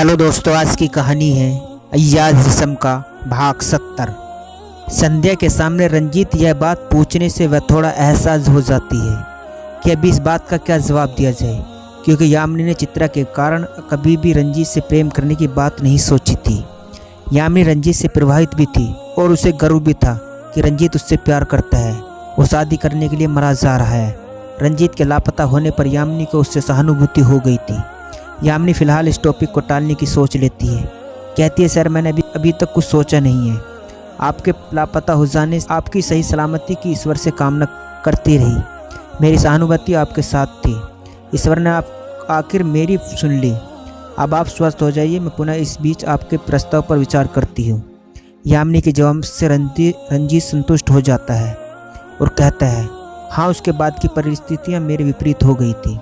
Hello दोस्तों, आज की कहानी है अय्याज जिस्म का भाग 70। संध्या के सामने रंजीत यह बात पूछने से वह थोड़ा एहसास हो जाती है कि अभी इस बात का क्या जवाब दिया जाए, क्योंकि यामिनी ने चित्रा के कारण कभी भी रंजीत से प्रेम करने की बात नहीं सोची थी। यामिनी रंजीत से प्रभावित भी थी और उसे गर्व भी था कि रंजीत उससे प्यार करता है। वो शादी करने के लिए मरा जा रहा है। रंजीत के लापता होने पर यामिनी को उससे सहानुभूति हो गई थी। यामिनी फिलहाल इस टॉपिक को टालने की सोच लेती है। कहती है, सर मैंने अभी तक कुछ सोचा नहीं है। आपके लापता हो जाने से आपकी सही सलामती की ईश्वर से कामना करती रही। मेरी सहानुभूति आपके साथ थी। ईश्वर ने आप आखिर मेरी सुन ली। अब आप स्वस्थ हो जाइए। मैं पुनः इस बीच आपके प्रस्ताव पर विचार करती हूँ। यामिनी के जवाब से रंजीत संतुष्ट हो जाता है और कहता है, हाँ, उसके बाद की परिस्थितियाँ मेरे विपरीत हो गई थी,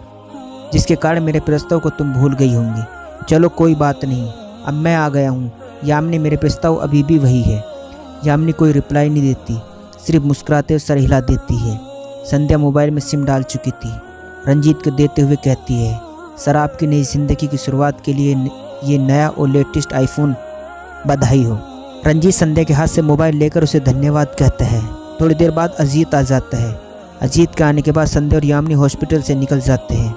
जिसके कारण मेरे प्रस्ताव को तुम भूल गई होंगी। चलो कोई बात नहीं, अब मैं आ गया हूँ। यामिनी, मेरे प्रस्ताव अभी भी वही है। यामिनी कोई रिप्लाई नहीं देती, सिर्फ मुस्कुराते हुए सर हिला देती है। संध्या मोबाइल में सिम डाल चुकी थी। रंजीत को देते हुए कहती है, सर आपकी नई जिंदगी की शुरुआत के लिए ये नया और लेटेस्ट आईफोन बधाई हो। रंजीत संध्या के हाथ से मोबाइल लेकर उसे धन्यवाद कहता है। थोड़ी देर बाद अजीत आ जाता है। अजीत के आने के बाद संध्या और यामिनी हॉस्पिटल से निकल जाते हैं।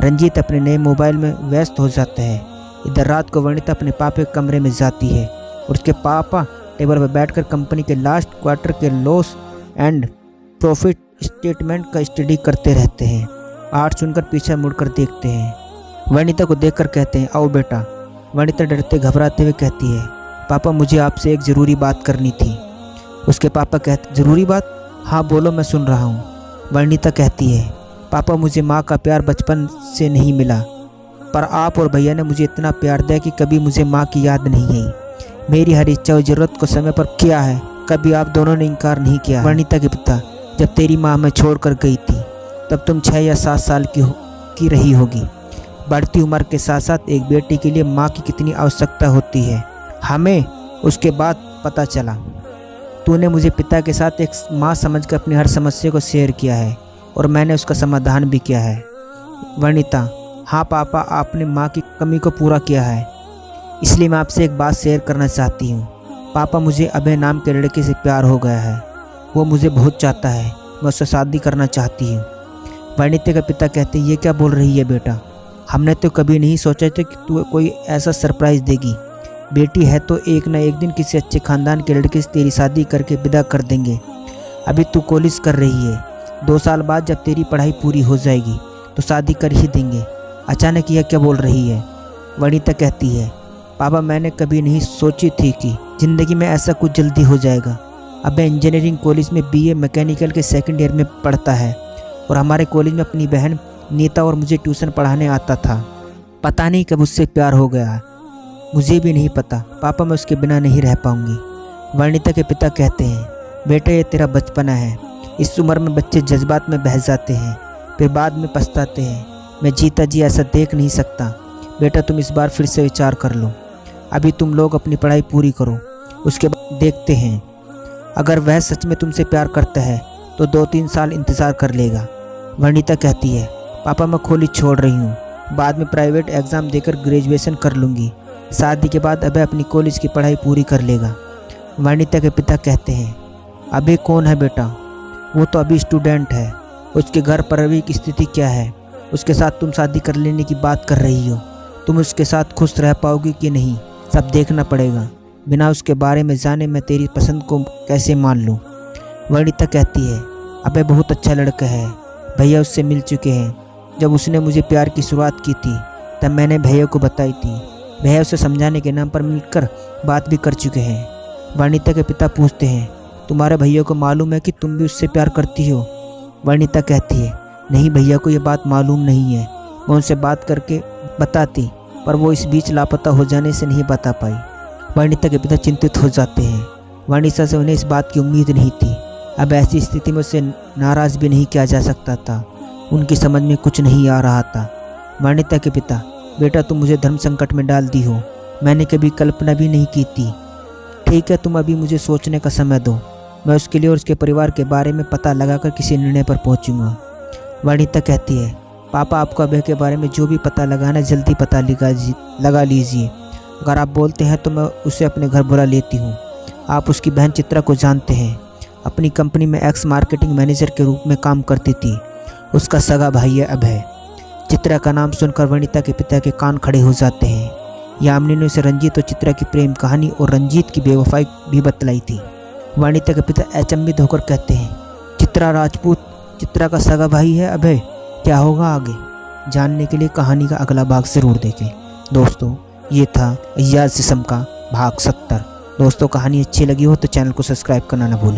रंजीत अपने नए मोबाइल में व्यस्त हो जाता है। इधर रात को वनिता अपने पापा के कमरे में जाती है और उसके पापा टेबल पर बैठकर कंपनी के लास्ट क्वार्टर के लॉस एंड प्रॉफिट स्टेटमेंट का स्टडी करते रहते हैं। आठ सुनकर पीछे मुड़कर देखते हैं। वनिता को देखकर कहते हैं, आओ बेटा। वनिता डरते घबराते हुए कहती है, पापा मुझे आपसे एक ज़रूरी बात करनी थी। उसके पापा कहते, ज़रूरी बात? हाँ बोलो, मैं सुन रहा हूँ। वनिता कहती है, पापा मुझे माँ का प्यार बचपन से नहीं मिला, पर आप और भैया ने मुझे इतना प्यार दिया कि कभी मुझे माँ की याद नहीं आई। मेरी हर इच्छा और ज़रूरत को समय पर किया है, कभी आप दोनों ने इनकार नहीं किया। वनिता के पिता, जब तेरी माँ हमें छोड़कर गई थी तब तुम 6 या 7 साल की रही होगी। बढ़ती उम्र के साथ साथ एक बेटी के लिए माँ की कितनी आवश्यकता होती है, हमें उसके बाद पता चला। तूने मुझे पिता के साथ एक माँ समझकर अपनी हर समस्या को शेयर किया है और मैंने उसका समाधान भी किया है। वनिता, हाँ पापा, आपने माँ की कमी को पूरा किया है। इसलिए मैं आपसे एक बात शेयर करना चाहती हूँ। पापा, मुझे अभय नाम के लड़के से प्यार हो गया है। वो मुझे बहुत चाहता है। मैं उससे शादी करना चाहती हूँ। वनिता के पिता कहते, ये क्या बोल रही है बेटा? हमने तो कभी नहीं सोचा था कि तू कोई ऐसा सरप्राइज़ देगी। बेटी है तो एक न एक दिन किसी अच्छे खानदान के लड़के से तेरी शादी करके विदा कर देंगे। अभी तू कॉलेज कर रही है। 2 साल बाद जब तेरी पढ़ाई पूरी हो जाएगी तो शादी कर ही देंगे। अचानक यह क्या बोल रही है? वनिता कहती है, पापा मैंने कभी नहीं सोची थी कि ज़िंदगी में ऐसा कुछ जल्दी हो जाएगा। अब मैं इंजीनियरिंग कॉलेज में BA मैकेनिकल के 2nd ईयर में पढ़ता है और हमारे कॉलेज में अपनी बहन नीता और मुझे ट्यूशन पढ़ाने आता था। पता नहीं कब उससे प्यार हो गया, मुझे भी नहीं पता। पापा, मैं उसके बिना नहीं रह पाऊँगी। वनिता के पिता कहते हैं, बेटा ये तेरा बचपना है। इस उम्र में बच्चे जज्बात में बह जाते हैं, फिर बाद में पछताते हैं। मैं जीता जी ऐसा देख नहीं सकता। बेटा तुम इस बार फिर से विचार कर लो। अभी तुम लोग अपनी पढ़ाई पूरी करो, उसके बाद देखते हैं। अगर वह सच में तुमसे प्यार करता है तो 2-3 साल इंतज़ार कर लेगा। वनिता कहती है, पापा मैं कॉलेज छोड़ रही हूँ, बाद में प्राइवेट एग्ज़ाम देकर ग्रेजुएशन कर लूँगी। शादी के बाद अभय अपनी कॉलेज की पढ़ाई पूरी कर लेगा। वनिता के पिता कहते हैं, अभय कौन है बेटा? वो तो अभी स्टूडेंट है। उसके घर परिवार की स्थिति क्या है? उसके साथ तुम शादी कर लेने की बात कर रही हो। तुम उसके साथ खुश रह पाओगी कि नहीं, सब देखना पड़ेगा। बिना उसके बारे में जाने मैं तेरी पसंद को कैसे मान लूँ? वनिता कहती है, अबे बहुत अच्छा लड़का है। भैया उससे मिल चुके हैं। जब उसने मुझे प्यार की शुरुआत की थी तब मैंने भैया को बताई थी। भैया उसे समझाने के नाम पर मिलकर बात भी कर चुके हैं। वनिता के पिता पूछते हैं, तुम्हारे भैया को मालूम है कि तुम भी उससे प्यार करती हो? वनिता कहती है, नहीं भैया को ये बात मालूम नहीं है। मैं उनसे बात करके बताती, पर वो इस बीच लापता हो जाने से नहीं बता पाई। वनिता के पिता चिंतित हो जाते हैं। वनिता से उन्हें इस बात की उम्मीद नहीं थी। अब ऐसी स्थिति में उसे नाराज़ भी नहीं किया जा सकता था। उनकी समझ में कुछ नहीं आ रहा था। वनिता के पिता, बेटा तुम मुझे धर्म संकट में डाल दी हो। मैंने कभी कल्पना भी नहीं की थी। ठीक है, तुम अभी मुझे सोचने का समय दो। मैं उसके लिए और उसके परिवार के बारे में पता लगाकर किसी निर्णय पर पहुंचूंगा। वनिता कहती है, पापा आपको अभय के बारे में जो भी पता लगाना जल्दी पता लगा लीजिए। अगर आप बोलते हैं तो मैं उसे अपने घर बुला लेती हूँ। आप उसकी बहन चित्रा को जानते हैं, अपनी कंपनी में एक्स मार्केटिंग मैनेजर के रूप में काम करती थी। उसका सगा भाई है अभय। चित्रा का नाम सुनकर वनिता के पिता के कान खड़े हो जाते हैं। यामिनी ने उसे रंजीत और चित्रा की प्रेम कहानी और रंजीत की बेवफाई भी बतलाई थी। वनिता के पिता अचंभित होकर कहते हैं, चित्रा राजपूत चित्रा का सगा भाई है अभय, क्या होगा आगे? जानने के लिए कहानी का अगला भाग जरूर देखें। दोस्तों, ये था अय्याज जिस्म का भाग 70। दोस्तों, कहानी अच्छी लगी हो तो चैनल को सब्सक्राइब करना ना भूलें।